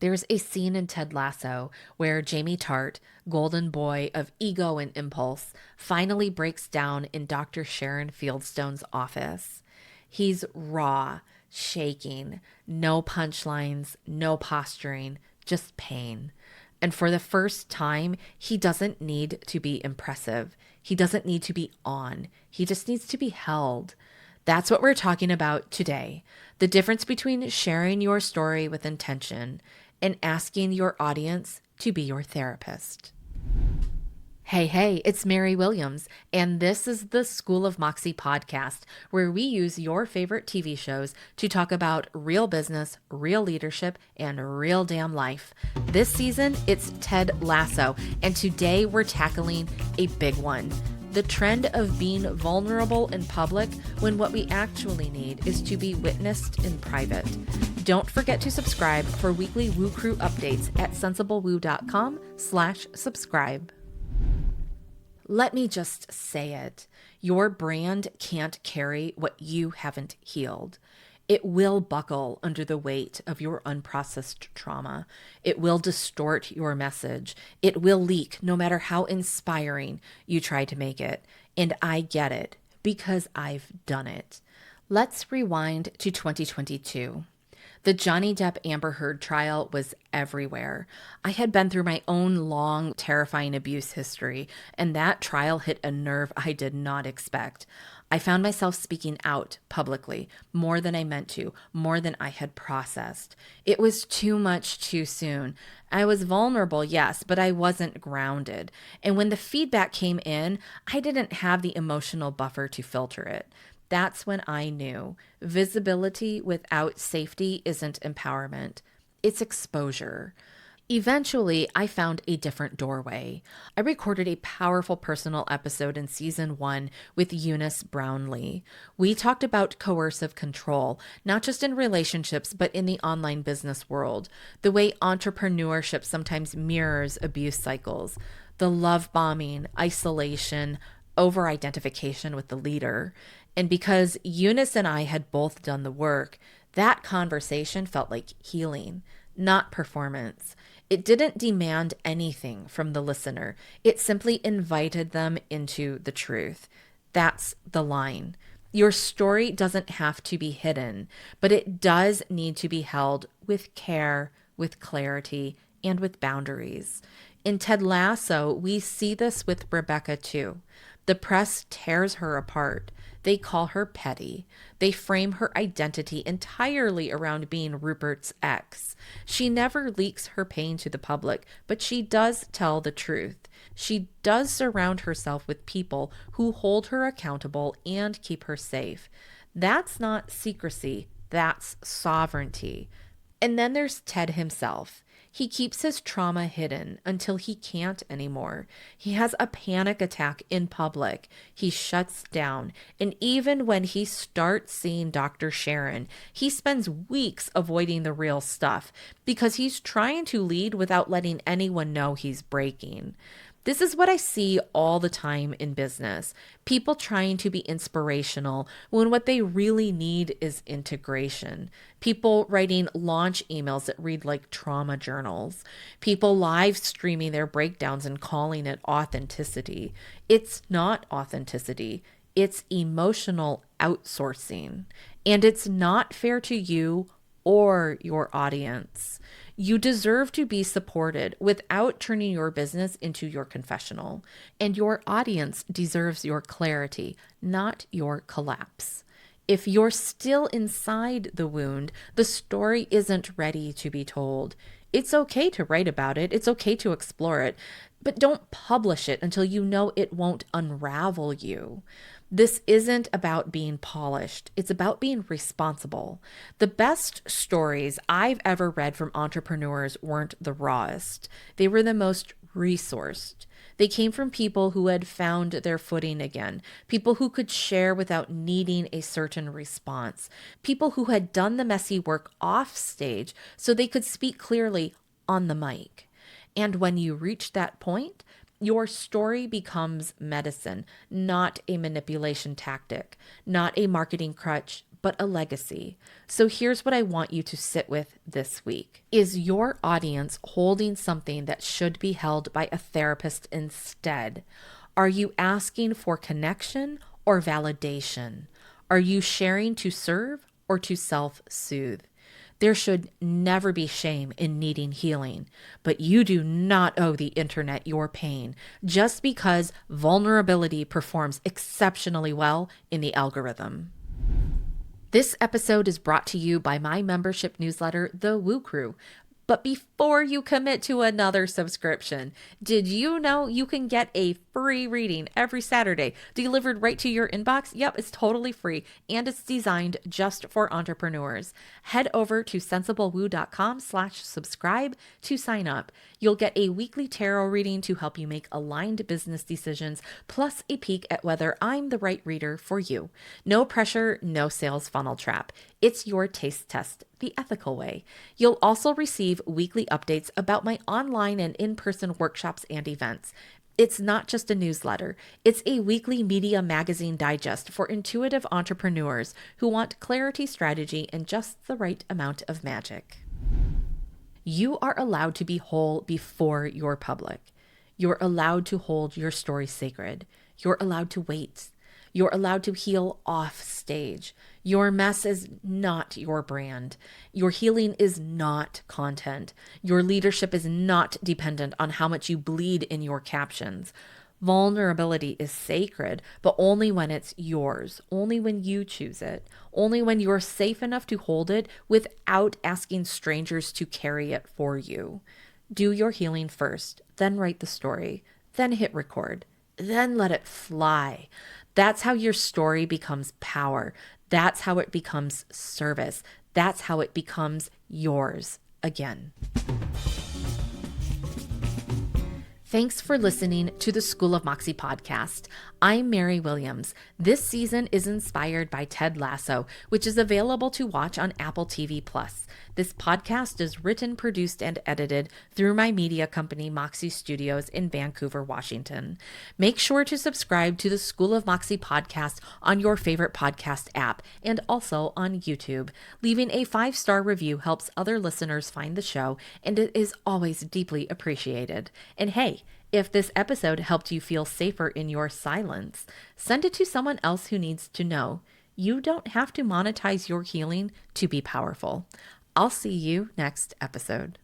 There's a scene in Ted Lasso where Jamie Tart, golden boy of ego and impulse, finally breaks down in Dr. Sharon Fieldstone's office. He's raw, shaking, no punchlines, no posturing, just pain. And for the first time, he doesn't need to be impressive. He doesn't need to be on. He just needs to be held. That's what we're talking about today. The difference between sharing your story with intention and asking your audience to be your therapist. Hey, it's Mary Williams, and this is the School of Moxie Podcast, where we use your favorite TV shows to talk about real business, real leadership, and real damn life. This season, it's Ted Lasso, and today we're tackling a big one. The trend of being vulnerable in public when what we actually need is to be witnessed in private. Don't forget to subscribe for weekly Woo Crew updates at sensiblewoo.com/subscribe. Let me just say it. Your brand can't carry what you haven't healed. It will buckle under the weight of your unprocessed trauma. It will distort your message. It will leak no matter how inspiring you try to make it. And I get it because I've done it. Let's rewind to 2022. The Johnny Depp Amber Heard trial was everywhere. I had been through my own long, terrifying abuse history, and that trial hit a nerve I did not expect. I found myself speaking out publicly, more than I meant to, more than I had processed. It was too much too soon. I was vulnerable, yes, but I wasn't grounded. And when the feedback came in, I didn't have the emotional buffer to filter it. That's when I knew visibility without safety isn't empowerment. It's exposure. Eventually, I found a different doorway. I recorded a powerful personal episode in season 1 with Eunice Brownlee. We talked about coercive control, not just in relationships, but in the online business world, the way entrepreneurship sometimes mirrors abuse cycles, the love bombing, isolation, over-identification with the leader. And because Eunice and I had both done the work, that conversation felt like healing, not performance. It didn't demand anything from the listener. It simply invited them into the truth. That's the line. Your story doesn't have to be hidden, but it does need to be held with care, with clarity, and with boundaries. In Ted Lasso, we see this with Rebecca too. The press tears her apart. They call her petty. They frame her identity entirely around being Rupert's ex. She never leaks her pain to the public, but she does tell the truth. She does surround herself with people who hold her accountable and keep her safe. That's not secrecy. That's sovereignty. And then there's Ted himself. He keeps his trauma hidden until he can't anymore. He has a panic attack in public. He shuts down. And even when he starts seeing Dr. Sharon, he spends weeks avoiding the real stuff because he's trying to lead without letting anyone know he's breaking. This is what I see all the time in business. People trying to be inspirational when what they really need is integration. People writing launch emails that read like trauma journals. People live streaming their breakdowns and calling it authenticity. It's not authenticity. It's emotional outsourcing. And it's not fair to you or your audience. You deserve to be supported without turning your business into your confessional. And your audience deserves your clarity, not your collapse. If you're still inside the wound, the story isn't ready to be told. It's okay to write about it. It's okay to explore it, but don't publish it until you know it won't unravel you. This isn't about being polished. It's about being responsible. The best stories I've ever read from entrepreneurs weren't the rawest. They were the most resourced. They came from people who had found their footing again, people who could share without needing a certain response, people who had done the messy work off stage so they could speak clearly on the mic. And when you reach that point, your story becomes medicine, not a manipulation tactic, not a marketing crutch, but a legacy. So here's what I want you to sit with this week. Is your audience holding something that should be held by a therapist instead? Are you asking for connection or validation? Are you sharing to serve or to self-soothe? There should never be shame in needing healing, but you do not owe the internet your pain just because vulnerability performs exceptionally well in the algorithm. This episode is brought to you by my membership newsletter, The Woo Crew. But before you commit to another subscription, did you know you can get a free reading every Saturday delivered right to your inbox? Yep, it's totally free and it's designed just for entrepreneurs. Head over to sensiblewoo.com/subscribe to sign up. You'll get a weekly tarot reading to help you make aligned business decisions, plus a peek at whether I'm the right reader for you. No pressure, no sales funnel trap. It's your taste test the ethical way. You'll also receive weekly updates about my online and in-person workshops and events. It's not just a newsletter. It's a weekly media magazine digest for intuitive entrepreneurs who want clarity, strategy, and just the right amount of magic. You are allowed to be whole before you're public. You're allowed to hold your story sacred. You're allowed to wait. You're allowed to heal off stage. Your mess is not your brand. Your healing is not content. Your leadership is not dependent on how much you bleed in your captions. Vulnerability is sacred, but only when it's yours, only when you choose it, only when you're safe enough to hold it without asking strangers to carry it for you. Do your healing first, then write the story, then hit record, then let it fly. That's how your story becomes power. That's how it becomes service. That's how it becomes yours again. Thanks for listening to the School of Moxie podcast. I'm Mary Williams. This season is inspired by Ted Lasso, which is available to watch on Apple TV+. This podcast is written, produced, and edited through my media company, Moxie Studios in Vancouver, Washington. Make sure to subscribe to the School of Moxie podcast on your favorite podcast app and also on YouTube. Leaving a 5-star review helps other listeners find the show, and it is always deeply appreciated. And hey, if this episode helped you feel safer in your silence, send it to someone else who needs to know. You don't have to monetize your healing to be powerful. I'll see you next episode.